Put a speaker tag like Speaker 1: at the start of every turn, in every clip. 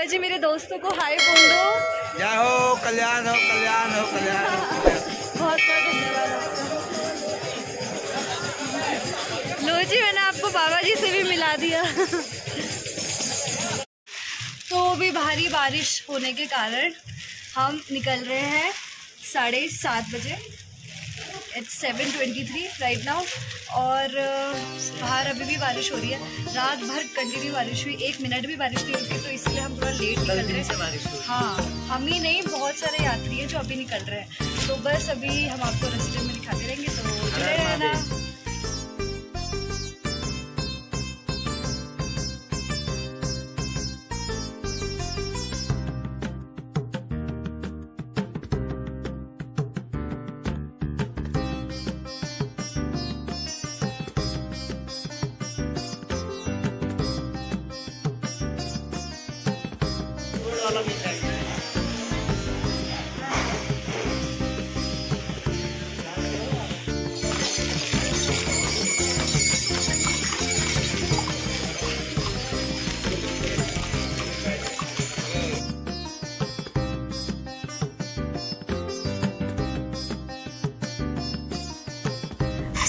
Speaker 1: बाबा जी मेरे दोस्तों को हाय बोल दो।
Speaker 2: जय हो, कल्याण हो, कल्याण हो, कल्याण हो।
Speaker 1: बहुत बहुत धन्यवाद आपका। लो जी, मैंने आपको बाबा जी से भी मिला दिया। तो भी भारी बारिश होने के कारण हम निकल रहे हैं 7:30 बजे। It's 7:23 right now. और बाहर अभी भी बारिश हो रही है। रात भर कंटिन्यू बारिश हुई, 1 मिनट भी बारिश नहीं रुकी, तो इसलिए हम थोड़ा लेट निकल रहे हैं। हाँ, हम ही नहीं, बहुत सारे यात्री हैं जो अभी निकल रहे हैं। तो बस अभी हम आपको रास्ते में दिखाते रहेंगे, तो जुड़े रहना।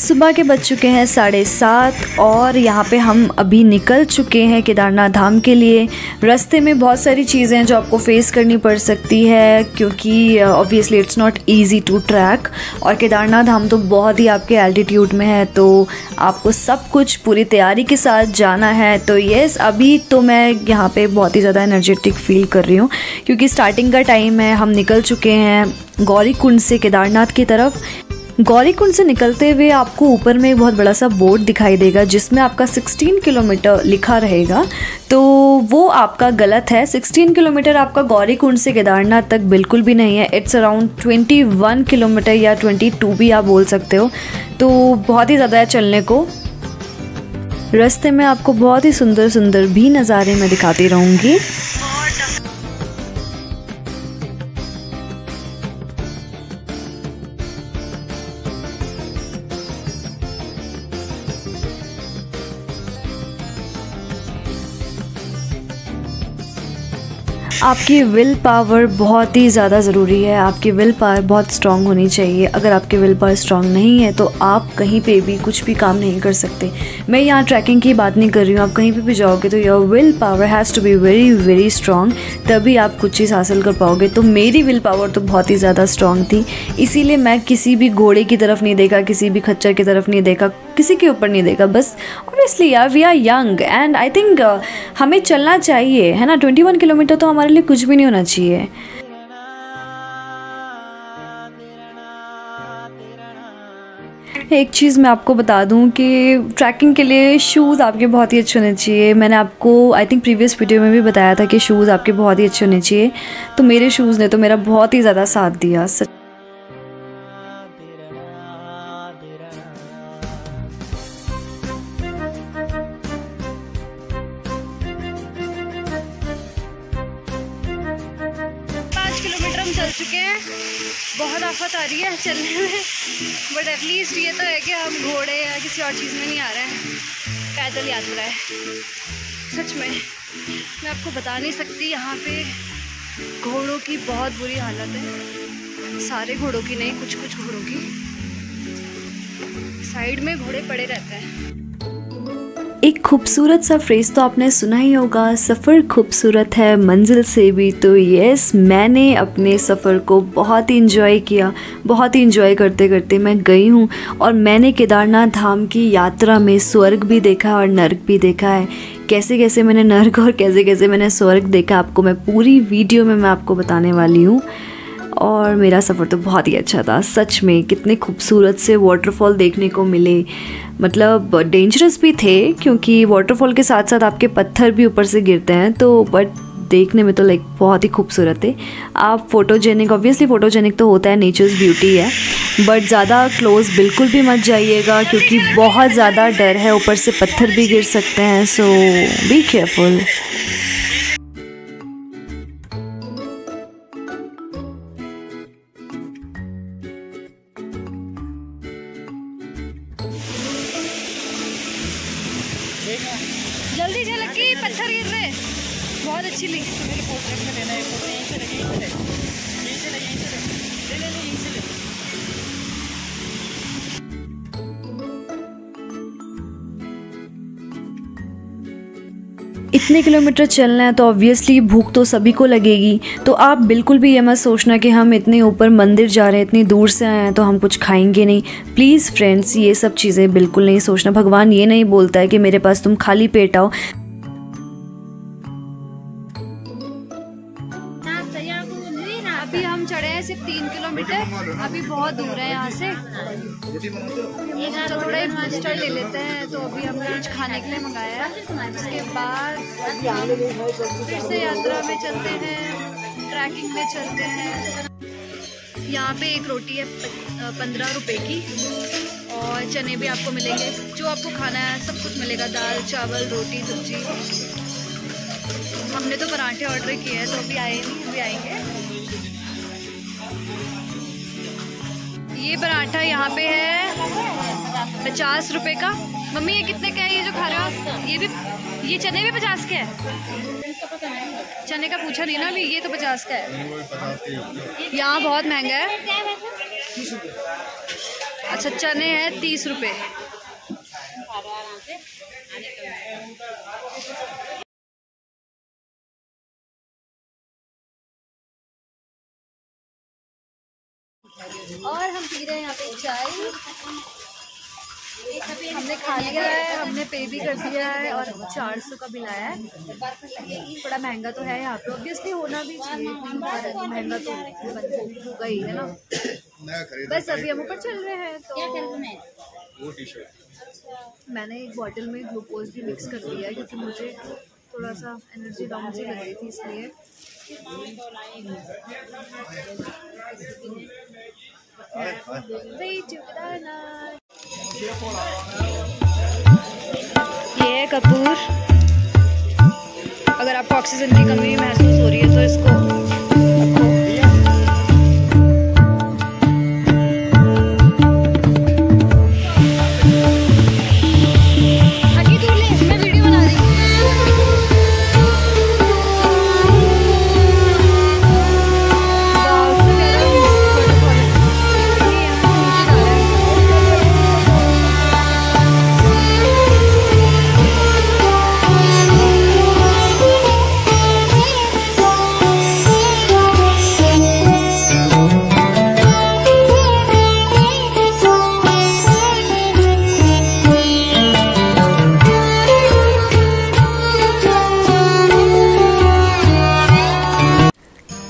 Speaker 1: सुबह के बज चुके हैं 7:30 और यहाँ पे हम अभी निकल चुके हैं केदारनाथ धाम के लिए। रास्ते में बहुत सारी चीज़ें हैं जो आपको फेस करनी पड़ सकती है, क्योंकि obviously it's not easy to track. और केदारनाथ धाम तो बहुत ही आपके एल्टीट्यूड में है, तो आपको सब कुछ पूरी तैयारी के साथ जाना है। तो यस, अभी तो मैं यहाँ पे बहुत ही ज़्यादा एनर्जेटिक फील कर रही हूँ, क्योंकि स्टार्टिंग का टाइम है। हम निकल चुके हैं गौरीकुंड से केदारनाथ की तरफ। गौरीकुंड से निकलते हुए आपको ऊपर में एक बहुत बड़ा सा बोर्ड दिखाई देगा जिसमें आपका 16 किलोमीटर लिखा रहेगा, तो वो आपका गलत है। 16 किलोमीटर आपका गौरीकुंड से केदारनाथ तक बिल्कुल भी नहीं है। इट्स अराउंड 21 किलोमीटर या 22 भी आप बोल सकते हो। तो बहुत ही ज़्यादा है चलने को। रास्ते में आपको बहुत ही सुंदर सुंदर भी नज़ारे मैं दिखाती रहूँगी। आपकी विल पावर बहुत ही ज़्यादा ज़रूरी है। आपकी विल पावर बहुत स्ट्रॉन्ग होनी चाहिए। अगर आपकी विल पावर स्ट्रॉन्ग नहीं है तो आप कहीं पे भी कुछ भी काम नहीं कर सकते। मैं यहाँ ट्रैकिंग की बात नहीं कर रही हूँ, आप कहीं पे भी जाओगे तो your will power has to be very very strong, तभी आप कुछ चीज़ हासिल कर पाओगे। तो मेरी विल पावर तो बहुत ही ज़्यादा स्ट्रॉन्ग थी, इसीलिए मैं किसी भी घोड़े की तरफ नहीं देखा, किसी भी खच्चर की तरफ नहीं देखा, किसी के ऊपर नहीं देखा। बस ऑब्वियसली यार, we are young and I think हमें चलना चाहिए, है ना। 21 किलोमीटर तो हमारे लिए कुछ भी नहीं होना चाहिए। एक चीज़ मैं आपको बता दूं कि ट्रैकिंग के लिए शूज़ आपके बहुत ही अच्छे होने चाहिए। मैंने आपको आई थिंक प्रीवियस वीडियो में भी बताया था कि शूज़ आपके बहुत ही अच्छे होने चाहिए। तो मेरे शूज़ ने तो मेरा बहुत ही ज़्यादा साथ दिया। 5 किलोमीटर हम चल चुके हैं। बहुत आफत आ रही है चलने में, बट एटलीस्ट ये तो है कि हम घोड़े या किसी और चीज़ में नहीं आ रहे हैं, पैदल यात्रा है। सच में मैं आपको बता नहीं सकती, यहाँ पे घोड़ों की बहुत बुरी हालत है। सारे घोड़ों की नहीं, कुछ कुछ घोड़ों की। साइड में घोड़े पड़े रहते हैं। एक खूबसूरत सा फ्रेज़ तो आपने सुना ही होगा, सफ़र खूबसूरत है मंजिल से भी। तो यस, मैंने अपने सफ़र को बहुत ही इंजॉय किया। बहुत ही इंजॉय करते करते मैं गई हूँ और मैंने केदारनाथ धाम की यात्रा में स्वर्ग भी देखा और नर्क भी देखा है। कैसे कैसे मैंने नर्क और कैसे कैसे मैंने स्वर्ग देखा, आपको मैं पूरी वीडियो में मैं आपको बताने वाली हूँ। और मेरा सफ़र तो बहुत ही अच्छा था सच में। कितने खूबसूरत से वाटरफॉल देखने को मिले, मतलब डेंजरस भी थे क्योंकि वाटरफॉल के साथ साथ आपके पत्थर भी ऊपर से गिरते हैं, तो बट देखने में तो लाइक बहुत ही खूबसूरत है। आप फोटोजेनिक, ऑब्वियसली फ़ोटोजेनिक तो होता है, नेचर्स ब्यूटी है, बट ज़्यादा क्लोज़ बिल्कुल भी मत जाइएगा क्योंकि बहुत ज़्यादा डर है, ऊपर से पत्थर भी गिर सकते हैं। सो बी केयरफुल। जल्दी झलकी, पत्थर गिर रहे। बहुत अच्छी लगी। तो मेरे पोर्ट्रेट में लेना है, फोटो यहीं से लगे, यहीं से ले, यहीं से ले, यहीं से ले, ले ले ले, यहीं से ले। इतने किलोमीटर चलना है तो ऑब्वियसली भूख तो सभी को लगेगी। तो आप बिल्कुल भी ये मत सोचना कि हम इतने ऊपर मंदिर जा रहे हैं, इतनी दूर से आए हैं तो हम कुछ खाएंगे नहीं। प्लीज़ फ्रेंड्स, ये सब चीज़ें बिल्कुल नहीं सोचना। भगवान ये नहीं बोलता है कि मेरे पास तुम खाली पेट आओ। अभी हम चढ़े हैं सिर्फ 3 किलोमीटर, अभी बहुत दूर है यहाँ से। तो थोड़ा इन्वेस्टर ले लेते हैं। तो अभी हमने कुछ खाने के लिए मंगाया है, उसके बाद फिर से यात्रा में चलते हैं, ट्रैकिंग में चलते हैं। यहाँ पे एक रोटी है 15 रुपए की, और चने भी आपको मिलेंगे, जो आपको खाना है सब कुछ मिलेगा, दाल चावल रोटी सब्जी। हमने तो पराठे ऑर्डर किए हैं, तो अभी आए नहीं, अभी आएंगे। ये पराठा यहाँ पे है 50 रुपए का। मम्मी ये कितने का है ये जो खा रहे हो? ये भी, ये चने भी 50 के है? चने का पूछा नहीं ना अभी, ये तो 50 का है। यहाँ बहुत महंगा है। अच्छा, चने हैं 30 रुपए। और हम पी रहे हैं यहाँ पे चाय। हमने खा लिया है, हमने पे भी कर दिया है, और 400 का बिल आया है। थोड़ा महंगा तो है यहाँ पे, ऑब्वियसली होना भी चाहिए, महंगा तो होगा ही, है ना। बस अभी हम ऊपर चल रहे हैं। तो मैंने एक बॉटल में ग्लूकोज भी मिक्स कर दिया है, क्योंकि मुझे थोड़ा सा एनर्जी डाउन सी लग रही थी, इसलिए। ये है कपूर। अगर आपको ऑक्सीजन की कमी महसूस हो रही है तो इसको रखो।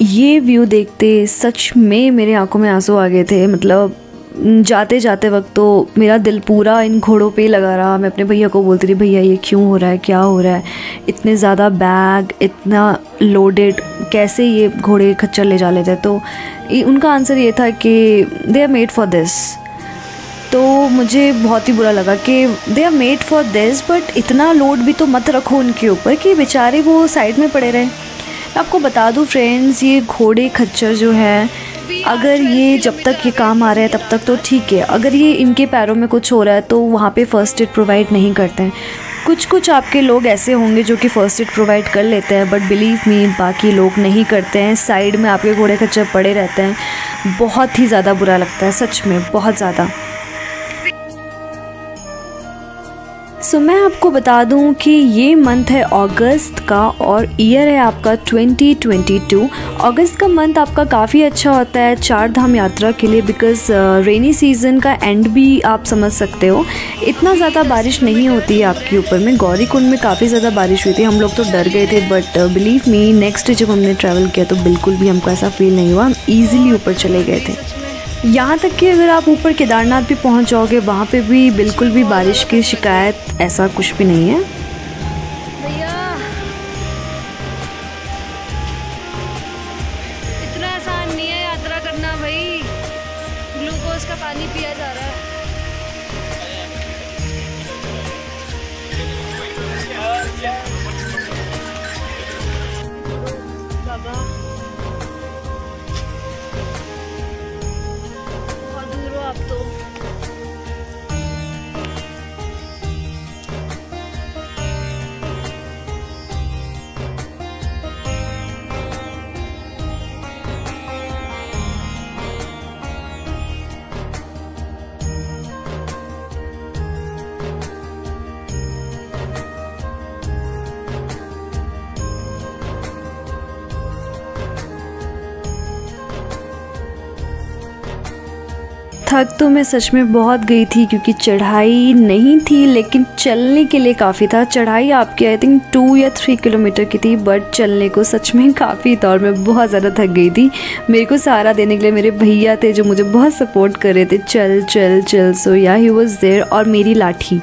Speaker 1: ये व्यू देखते सच में मेरे आंखों में आंसू आ गए थे। मतलब जाते जाते वक्त तो मेरा दिल पूरा इन घोड़ों पे लगा रहा। मैं अपने भैया को बोलती थी, भैया ये क्यों हो रहा है, क्या हो रहा है, इतने ज़्यादा बैग, इतना लोडेड, कैसे ये घोड़े खच्चर ले जा लेते हैं। तो उनका आंसर ये था कि they are made for this. तो मुझे बहुत ही बुरा लगा कि they are made for this, but इतना लोड भी तो मत रखो उनके ऊपर कि बेचारे वो साइड में पड़े रहें। आपको बता दूं फ्रेंड्स, ये घोड़े खच्चर जो है, अगर ये जब तक ये काम आ रहा है तब तक तो ठीक है। अगर ये इनके पैरों में कुछ हो रहा है तो वहाँ पे फ़र्स्ट एड प्रोवाइड नहीं करते हैं। कुछ आपके लोग ऐसे होंगे जो कि फ़र्स्ट एड प्रोवाइड कर लेते हैं, बट बिलीव मी बाकी लोग नहीं करते हैं। साइड में आपके घोड़े खच्चर पड़े रहते हैं। बहुत ही ज़्यादा बुरा लगता है, सच में बहुत ज़्यादा। सो मैं आपको बता दूं कि ये मंथ है अगस्त का और ईयर है आपका 2022। अगस्त का मंथ आपका काफ़ी अच्छा होता है 4 धाम यात्रा के लिए, बिकॉज़ रेनी सीज़न का एंड भी आप समझ सकते हो। इतना ज़्यादा बारिश नहीं होती है आपके ऊपर में। गौरीकुंड में काफ़ी ज़्यादा बारिश हुई थी, हम लोग तो डर गए थे, but believe me next day जब हमने ट्रैवल किया तो बिल्कुल भी हमको ऐसा फील नहीं हुआ। हम ईज़िली ऊपर चले गए थे। यहाँ तक कि अगर आप ऊपर केदारनाथ भी पहुँच जाओगे, वहाँ पे भी बिल्कुल भी बारिश की शिकायत ऐसा कुछ भी नहीं है। भैया इतना आसान नहीं है यात्रा करना भाई, ग्लूकोज का पानी पिया जा रहा है। बाबा आप तो थक तो मैं सच में बहुत गई थी क्योंकि चढ़ाई नहीं थी, लेकिन चलने के लिए काफ़ी था। चढ़ाई आपकी आई थिंक 2 या 3 किलोमीटर की थी, बट चलने को सच में काफ़ी था और मैं बहुत ज़्यादा थक गई थी। मेरे को सहारा देने के लिए मेरे भैया थे जो मुझे बहुत सपोर्ट कर रहे थे, चल चल चल। सो या ही वॉज देयर। और मेरी लाठी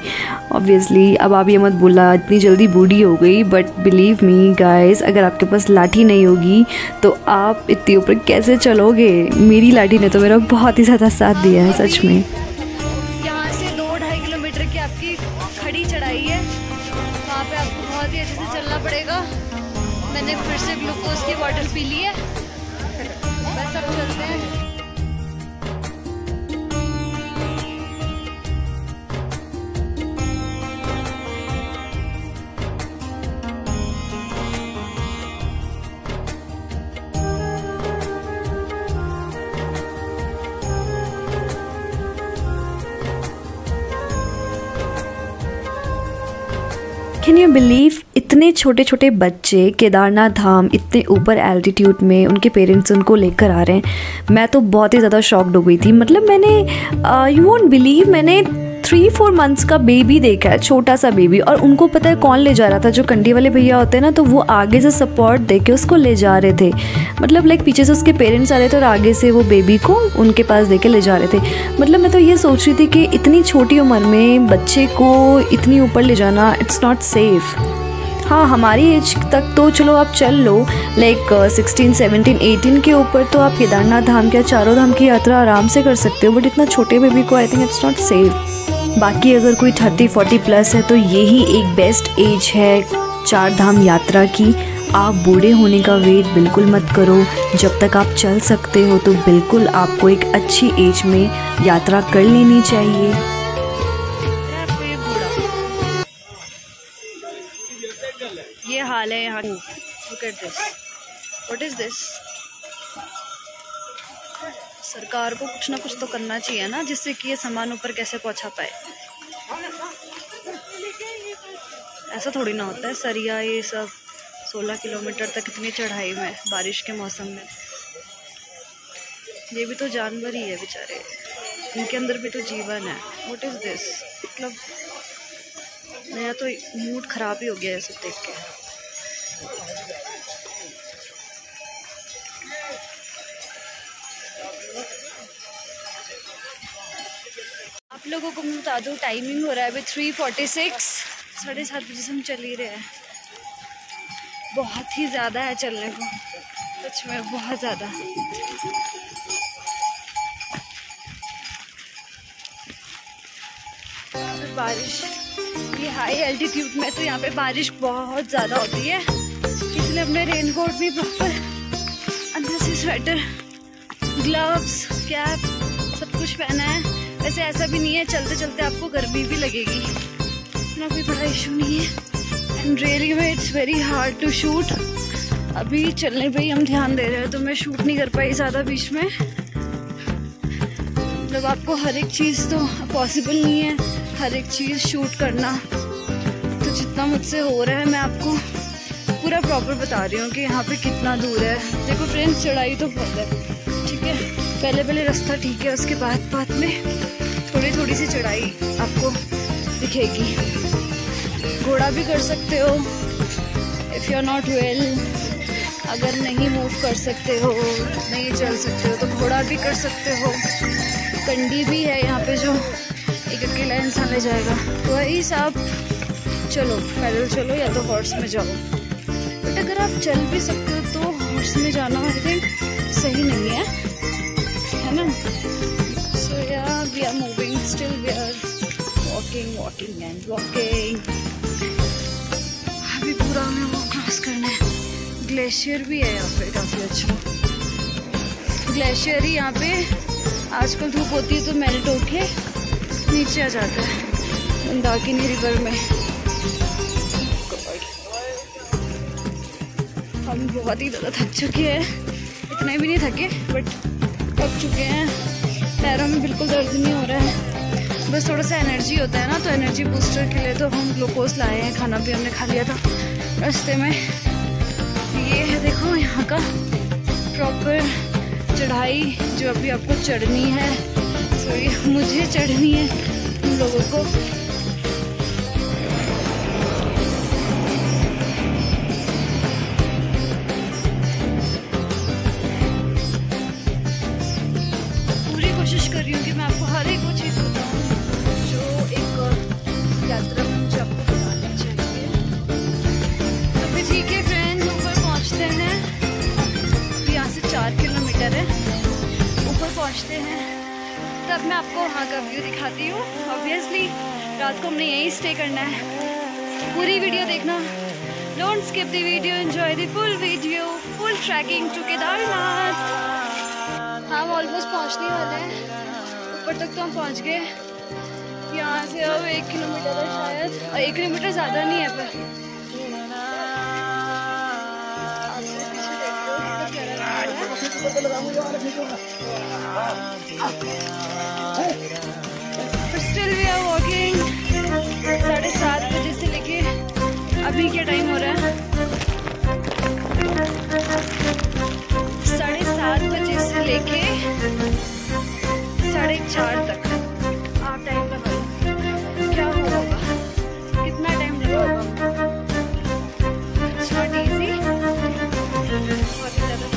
Speaker 1: ऑब्वियसली, अब आप ये मत बोला इतनी जल्दी बूढ़ी हो गई, बट बिलीव मी गाइस, अगर आपके पास लाठी नहीं होगी तो आप इतने ऊपर कैसे चलोगे। मेरी लाठी ने तो मेरा बहुत ही ज़्यादा साथ दिया है सच में।
Speaker 3: यहाँ से 2-2.5 किलोमीटर की आपकी खड़ी चढ़ाई है, वहाँ पे आपको बहुत ही अच्छे से चलना पड़ेगा। मैंने फिर से ग्लूकोज की बॉटल पी ली है, बस अब चलते हैं।
Speaker 1: कैन यू बिलीव, इतने छोटे छोटे बच्चे केदारनाथ धाम इतने ऊपर एल्टीट्यूड में, उनके पेरेंट्स उनको लेकर आ रहे हैं। मैं तो बहुत ही ज़्यादा शॉक्ड हो गई थी। मतलब मैंने यू वोंट बिलीव, मैंने 3-4 मंथ्स का बेबी देखा है, छोटा सा बेबी, और उनको पता है कौन ले जा रहा था? जो कंडी वाले भैया होते हैं ना, तो वो आगे से सपोर्ट दे के उसको ले जा रहे थे। मतलब लाइक पीछे से उसके पेरेंट्स आ रहे थे और आगे से वो बेबी को उनके पास दे के ले जा रहे थे। मतलब मैं तो ये सोच रही थी कि इतनी छोटी उम्र में बच्चे को इतनी ऊपर ले जाना, इट्स नॉट सेफ़। हाँ, हमारी एज तक तो चलो आप चल लो, लाइक 16, 17, 18 के ऊपर तो आप केदारनाथ धाम या चारों धाम की यात्रा आराम से कर सकते हो, बट इतना छोटे बेबी को I think it's not safe. बाकी अगर कोई 30-40 प्लस है तो यही एक बेस्ट एज है 4 धाम यात्रा की। आप बूढ़े होने का वेट बिल्कुल मत करो, जब तक आप चल सकते हो तो बिल्कुल आपको एक अच्छी एज में यात्रा कर लेनी चाहिए।
Speaker 3: ये हाल है यहाँ। Look at this. What is this? सरकार को कुछ ना कुछ तो करना चाहिए ना, जिससे कि ये सामान ऊपर कैसे पहुंचा पाए। ऐसा थोड़ी ना होता है। सरिया ये सब 16 किलोमीटर तक इतनी चढ़ाई में बारिश के मौसम में, ये भी तो जानवर ही है बेचारे, इनके अंदर भी तो जीवन है। What is this? मतलब मेरा तो मूड खराब ही हो गया है सब देख के। आप लोगों को मैं बता दूँ, टाइमिंग हो रहा है अभी 3:46, 7:30 बजे से हम चल ही रहे हैं। बहुत ही ज़्यादा है चलने को, सच में बहुत ज़्यादा। बारिश, ये हाई एल्टीट्यूड में तो यहाँ पे बारिश बहुत ज़्यादा होती है, इसलिए हमने रेनकोट भी प्रॉपर, अंदर से स्वेटर, ग्लव्स, कैप सब कुछ पहना है। वैसे ऐसा भी नहीं है, चलते चलते आपको गर्मी भी लगेगी, इतना कोई बड़ा इशू नहीं है। एंड रियली में it's very hard to shoot. अभी चलने पे ही हम ध्यान दे रहे हैं तो मैं शूट नहीं कर पाई ज़्यादा बीच में। मतलब आपको हर एक चीज़ तो पॉसिबल नहीं है, हर एक चीज़ शूट करना। तो जितना मुझसे हो रहा है मैं आपको पूरा प्रॉपर बता रही हूँ कि यहाँ पे कितना दूर है। देखो फ्रेंड्स, चढ़ाई तो बहुत है, ठीक है। पहले रास्ता ठीक है, उसके बाद में थोड़ी थोड़ी सी चढ़ाई आपको दिखेगी। घोड़ा भी कर सकते हो if you are not well. अगर नहीं मूव कर सकते हो, नहीं चल सकते हो तो घोड़ा भी कर सकते हो। कंडी भी है यहाँ पे जो एक अकेला इंसान ले जाएगा। तो वही साहब, चलो पैदल चलो या तो हॉर्स में जाओ। बट अगर आप चल भी सकते हो तो हॉर्स में जाना आई थिंक सही नहीं है ना। सो या we are moving, still we are walking and walking. अभी पूरा हमें वो क्रॉस करना है। ग्लेशियर भी है यहाँ पे काफ़ी अच्छा। ग्लेशियर ही यहाँ पे आजकल धूप होती है तो मेल्ट होके नीचे आ जाता है मंदाकिनी रिवर में। हम बहुत ही ज़्यादा थक चुके हैं, इतने भी नहीं थके बट थक चुके हैं। पैरों में बिल्कुल दर्द नहीं हो रहा है, बस थोड़ा सा एनर्जी होता है ना, तो एनर्जी बूस्टर के लिए तो हम ग्लूकोज लाए हैं। खाना भी हमने खा लिया था रास्ते में। ये है देखो यहाँ का प्रॉपर चढ़ाई जो अभी आपको चढ़नी है। सॉरी मुझे चढ़नी है उन लोगों को। पूरी कोशिश कर रही हूँ कि मैं आपको हर एक वो चीज़ बताऊँ जो एक यात्रा में मुझे आपको बतानी चाहिए। तो फिर ठीक है फ्रेंड्स, ऊपर पहुँचते हैं। यहाँ से 4 किलोमीटर है, ऊपर पहुँचते हैं तब मैं आपको वहाँ का व्यू दिखाती हूँ। ऑब्वियसली रात को हमने यहीं स्टे करना है। पूरी वीडियो देखना, don't skip the video, enjoy the full video, full trekking to Kedarnath. हम ऑलमोस्ट पहुँचने वाले हैं, ऊपर तक तो हम पहुँच गए। यहाँ से अब 1 किलोमीटर है शायद, और 1 किलोमीटर ज़्यादा नहीं है पर स्टिल वी आर वॉकिंग। 7:30 बजे से लेके अभी क्या टाइम हो रहा है, 7:30 बजे से लेके 4:30 तक। आप टाइम लगाओ क्या होगा, कितना टाइम लगा होगा। इट्स नॉट इजी, बहुत ही ज़्यादा,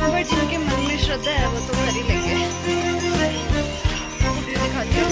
Speaker 3: बट जिनके मन में श्रद्धा है वो तो कर ही लेंगे। दिखाती हूँ।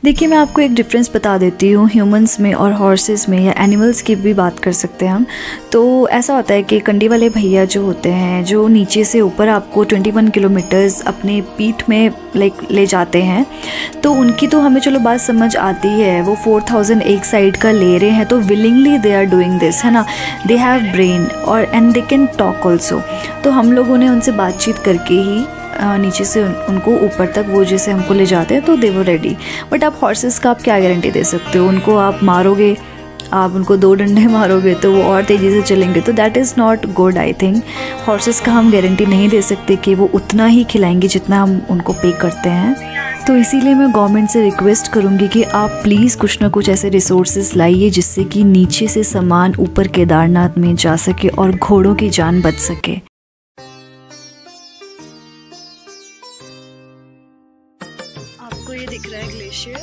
Speaker 1: देखिए मैं आपको एक डिफरेंस बता देती हूँ ह्यूमंस में और हॉर्सेस में, या एनिमल्स की भी बात कर सकते हैं हम। तो ऐसा होता है कि कंडी वाले भैया जो होते हैं, जो नीचे से ऊपर आपको 21 किलोमीटर्स अपने पीठ में ले जाते हैं, तो उनकी तो हमें चलो बात समझ आती है। वो 4000 एक साइड का ले रहे हैं तो willingly they are doing this, है ना। दे हैव ब्रेन और and they can talk also. तो हम लोगों ने उनसे बातचीत करके ही नीचे से उनको ऊपर तक वो जैसे हमको ले जाते हैं, तो दे वो रेडी। बट आप हॉर्सेस का आप क्या गारंटी दे सकते हो, उनको आप मारोगे, आप उनको 2 डंडे मारोगे तो वो और तेज़ी से चलेंगे, तो that is not good. I think horses का हम गारंटी नहीं दे सकते कि वो उतना ही खिलाएंगे जितना हम उनको पे करते हैं। तो इसीलिए मैं गवर्नमेंट से रिक्वेस्ट करूँगी कि आप प्लीज़ कुछ ना कुछ ऐसे रिसोर्सेज लाइए जिससे कि नीचे से सामान ऊपर केदारनाथ में जा सके और घोड़ों की जान बच सके।
Speaker 3: आपको ये दिख रहा है glacier,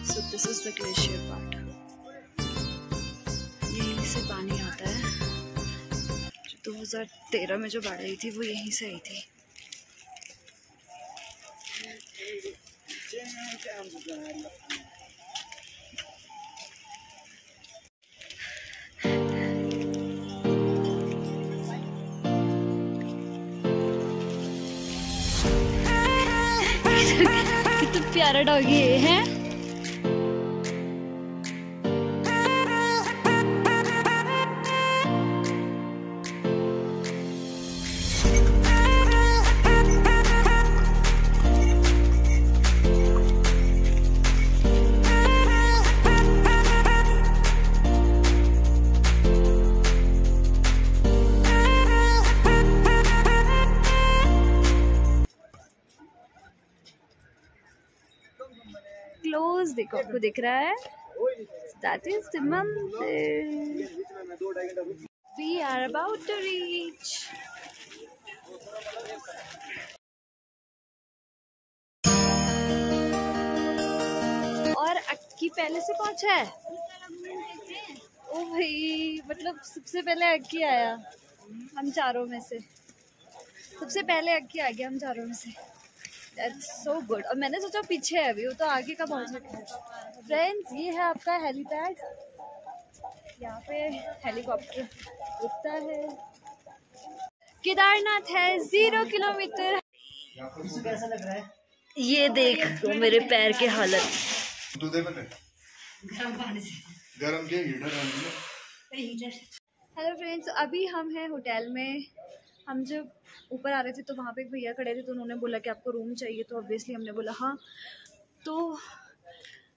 Speaker 3: so this is the glacier part. यहीं से पानी आता है। 2013 में जो बाढ़ आई थी वो यहीं से आई थी। कितना प्यारा डॉगी है। क्लोज देखो, आपको दिख रहा है, that is the mandir. We are about to reach. और अक्की पहले से पहुंचा है। ओ भाई, मतलब सबसे पहले अक्की आया हम चारों में से, सबसे पहले अक्की आ गया हम चारों में से। That's so good. और मैंने सोचा पीछे है अभी, वो तो आगे का पहुंच रखा है। फ्रेंड्स, ये है आपका हेलीपैड। यहाँ पे हेलीकॉप्टर उड़ता है। केदारनाथ है 0 किलोमीटर।
Speaker 1: कैसा लग रहा है? ये देख तो मेरे पैर की हालत।
Speaker 4: गरम पानी से गरम के हीटर।
Speaker 3: हेलो फ्रेंड्स, अभी हम हैं होटल में। हम जब ऊपर आ रहे थे तो वहाँ पे एक भैया खड़े थे, तो उन्होंने बोला कि आपको रूम चाहिए, तो ऑब्वियसली हमने बोला हाँ। तो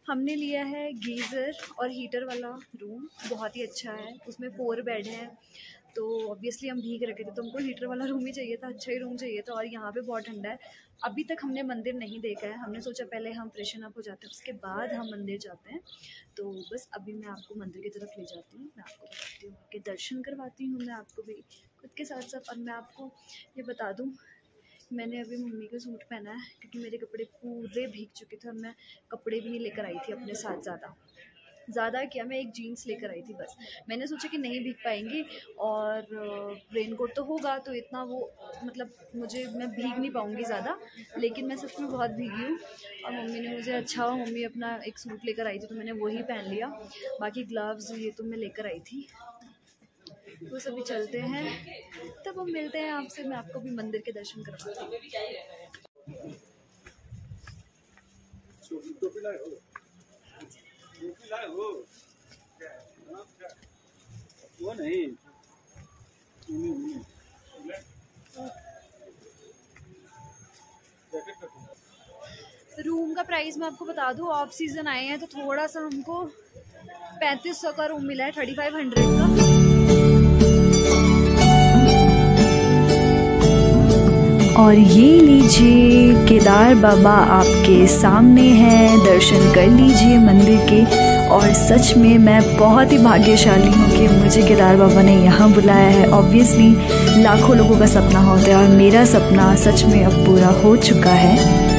Speaker 3: हमने लिया है गीज़र और हीटर वाला रूम, बहुत ही अच्छा है। उसमें 4 बेड हैं, तो ऑब्वियसली हम भीग रखे थे, तो हमको हीटर वाला रूम ही चाहिए था, अच्छा ही रूम चाहिए था। और यहाँ पे बहुत ठंडा है। अभी तक हमने मंदिर नहीं देखा है, हमने सोचा पहले हम फ्रेशन अप हो जाते हैं, उसके बाद हम मंदिर जाते हैं। तो बस अभी मैं आपको मंदिर की तरफ ले जाती हूँ, मैं आपको बताती हूँ कि दर्शन करवाती हूँ मैं आपको भी खुद के साथ साथ। और मैं आपको ये बता दूँ, मैंने अभी मम्मी का सूट पहना है क्योंकि मेरे कपड़े पूरे भीग चुके थे और मैं कपड़े भी नहीं लेकर आई थी अपने साथ। ज़्यादा क्या, मैं एक जीन्स लेकर आई थी बस। मैंने सोचा कि नहीं भीग पाएंगे और रेनकोट तो होगा, तो इतना वो मतलब मैं भीग नहीं पाऊँगी ज़्यादा, लेकिन मैं सच में बहुत भीगी हूँ। और मम्मी ने मुझे अच्छा मम्मी अपना एक सूट लेकर आई थी, तो मैंने वही पहन लिया। बाकी ग्लव्स ये तो मैं लेकर आई थी। तो सभी चलते हैं, तब हम मिलते हैं आपसे। मैं आपको भी मंदिर के दर्शन करवाती हूँ।
Speaker 2: वो नहीं
Speaker 3: रूम का प्राइस मैं आपको बता दूं, ऑफ सीजन आए हैं तो थोड़ा सा हमको 3500 का रूम मिला है, 3500 का।
Speaker 1: और ये लीजिए केदार बाबा आपके सामने हैं, दर्शन कर लीजिए मंदिर के। और सच में मैं बहुत ही भाग्यशाली हूँ कि मुझे केदार बाबा ने यहाँ बुलाया है। ऑब्वियसली लाखों लोगों का सपना होता है और मेरा सपना सच में अब पूरा हो चुका है।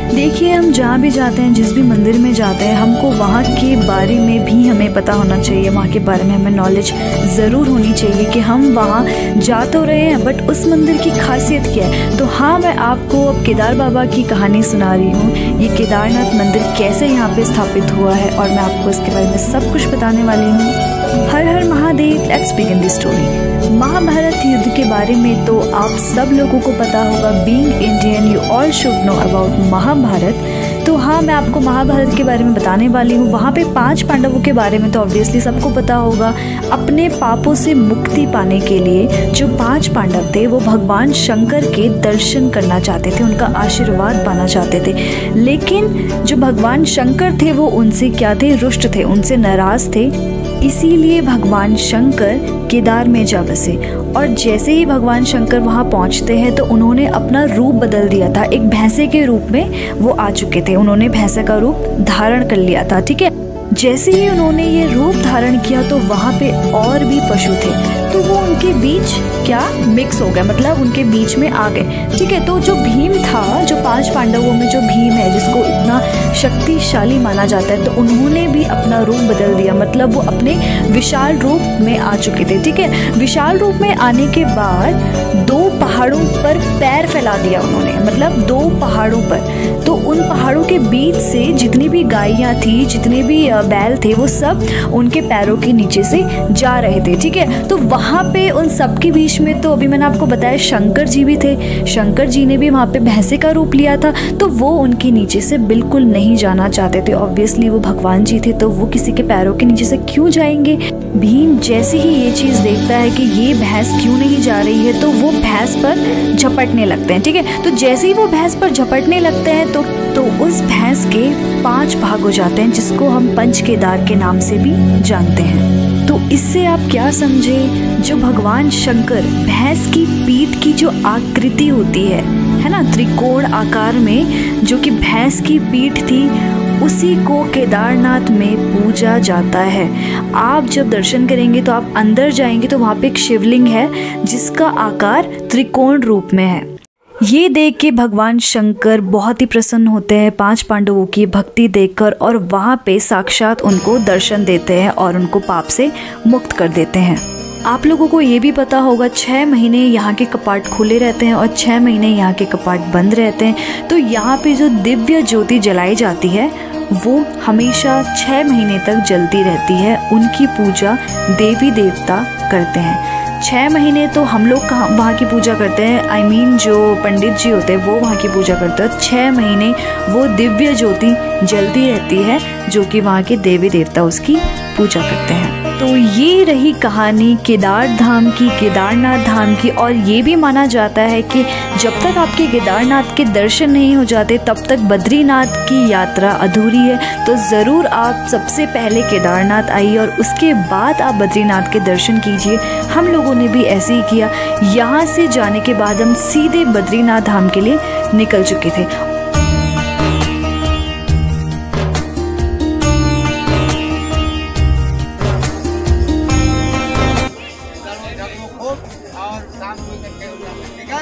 Speaker 1: देखिए, हम जहाँ भी जाते हैं, जिस भी मंदिर में जाते हैं, हमको वहाँ के बारे में भी हमें पता होना चाहिए, वहाँ के बारे में हमें नॉलेज ज़रूर होनी चाहिए कि हम वहाँ जा तो रहे हैं बट उस मंदिर की खासियत क्या है। तो हाँ, मैं आपको अब केदार बाबा की कहानी सुना रही हूँ। ये केदारनाथ मंदिर कैसे यहाँ पे स्थापित हुआ है और मैं आपको इसके बारे में सब कुछ बताने वाली हूँ। हर हर Mahadev. Let's begin the story. Mahabharat युद्ध के बारे में तो आप सब लोगों को पता होगा। Being Indian you all should know about Mahabharat. तो हाँ, मैं आपको महाभारत के बारे में बताने वाली हूँ। वहाँ पे 5 पांडवों के बारे में तो ऑब्वियसली सबको पता होगा। अपने पापों से मुक्ति पाने के लिए जो 5 पांडव थे वो भगवान शंकर के दर्शन करना चाहते थे, उनका आशीर्वाद पाना चाहते थे। लेकिन जो भगवान शंकर थे वो उनसे क्या थे, रुष्ट थे, उनसे नाराज थे। इसीलिए भगवान शंकर केदार में जा बसे। और जैसे ही भगवान शंकर वहाँ पहुँचते हैं तो उन्होंने अपना रूप बदल दिया था। एक भैंसे के रूप में वो आ चुके थे, उन्होंने भैंसे का रूप धारण कर लिया था। ठीक है, जैसे ही उन्होंने ये रूप धारण किया तो वहाँ पे और भी पशु थे, तो वो उनके बीच क्या मिक्स हो गए, मतलब उनके बीच में आ गए। ठीक है, तो जो भीम था, जो 5 पांडवों में जो भीम है, जिसको इतना शक्तिशाली माना जाता है, तो उन्होंने भी अपना रूप बदल दिया, मतलब वो अपने विशाल रूप में आ चुके थे। ठीक है, विशाल रूप में आने के बाद 2 पहाड़ों पर पैर फैला दिया उन्होंने, मतलब 2 पहाड़ों पर। तो उन पहाड़ों के बीच से जितनी भी गायें थी, जितने भी बैल थे, वो सब उनके पैरों के नीचे से जा रहे थे। ठीक है, तो वहाँ पे उन सब के बीच में तो अभी मैंने आपको बताया शंकर जी भी थे। शंकर जी ने भी वहाँ पे भैंसे का रूप लिया था, तो वो उनके नीचे से बिल्कुल नहीं जाना चाहते थे। ऑब्वियसली वो भगवान जी थे, तो वो किसी के पैरों के नीचे से क्यों जाएंगे। भीम जैसे ही ये चीज़ देखता है कि ये भैंस क्यों नहीं जा रही है, तो वो भैंस पर झपटने लगते हैं। ठीक है, तो जैसे ही वो भैंस पर झपटने लगते हैं तो उस भैंस के 5 भाग हो जाते हैं, जिसको हम पंच केदार के नाम से भी जानते हैं। तो इससे आप क्या समझे, जो भगवान शंकर भैंस की पीठ की जो आकृति होती है ना, त्रिकोण आकार में जो कि भैंस की पीठ थी, उसी को केदारनाथ में पूजा जाता है। आप जब दर्शन करेंगे तो आप अंदर जाएंगे तो वहाँ पे एक शिवलिंग है जिसका आकार त्रिकोण रूप में है। ये देख के भगवान शंकर बहुत ही प्रसन्न होते हैं 5 पांडवों की भक्ति देखकर, और वहाँ पे साक्षात उनको दर्शन देते हैं और उनको पाप से मुक्त कर देते हैं। आप लोगों को ये भी पता होगा 6 महीने यहाँ के कपाट खुले रहते हैं और 6 महीने यहाँ के कपाट बंद रहते हैं। तो यहाँ पे जो दिव्य ज्योति जलाई जाती है वो हमेशा 6 महीने तक जलती रहती है। उनकी पूजा देवी देवता करते हैं। 6 महीने तो हम लोग कहाँ वहाँ की पूजा करते हैं, जो पंडित जी होते हैं वो वहाँ की पूजा करते हैं। 6 महीने वो दिव्य ज्योति जलती रहती है जो कि वहाँ के देवी देवता उसकी पूजा करते हैं। तो ये रही कहानी केदारधाम की, केदारनाथ धाम की। और ये भी माना जाता है कि जब तक आपके केदारनाथ के दर्शन नहीं हो जाते तब तक बद्रीनाथ की यात्रा अधूरी है। तो ज़रूर आप सबसे पहले केदारनाथ आइए और उसके बाद आप बद्रीनाथ के दर्शन कीजिए। हम लोगों ने भी ऐसे ही किया। यहाँ से जाने के बाद हम सीधे बद्रीनाथ धाम के लिए निकल चुके थे।
Speaker 2: और शाम को इकट्ठे हो जाओ, ठीक है?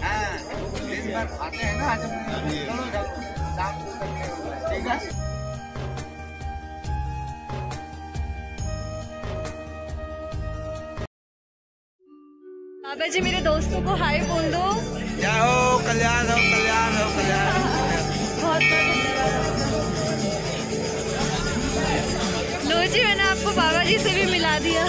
Speaker 2: हाँ, दिन भर खाते हैं ना, चलो शाम को इकट्ठे हो जाओ, ठीक है?
Speaker 3: बाबा जी मेरे दोस्तों को हाय बोल दो।
Speaker 2: जय हो, कल्याण हो, कल्याण हो, कल्याण हो।
Speaker 3: बहुत लो जी, मैंने आपको बाबा जी से भी मिला दिया।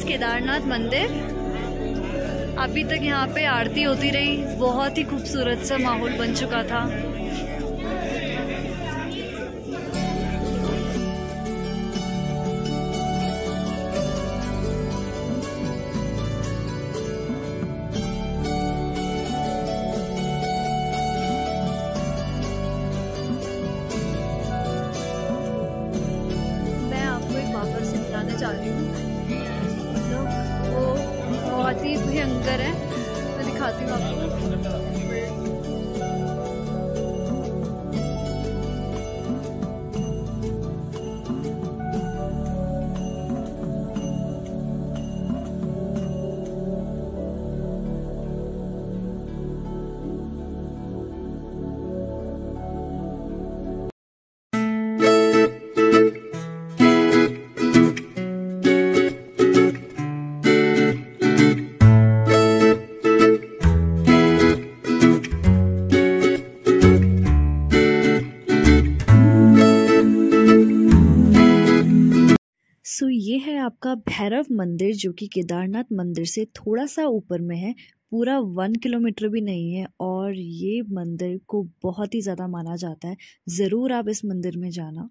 Speaker 3: केदारनाथ मंदिर। अभी तक यहाँ पे आरती होती रही, बहुत ही खूबसूरत सा माहौल बन चुका था। मैं आपको एक बाबा से बताना चाह रही हूँ, वो बहुत ही भयंकर है। मैं दिखाती हूँ आपको। ये है आपका भैरव मंदिर, जो कि केदारनाथ मंदिर से थोड़ा सा ऊपर में है, पूरा 1 किलोमीटर भी नहीं है। और ये मंदिर को बहुत ही ज़्यादा माना जाता है, ज़रूर आप इस मंदिर में जाना।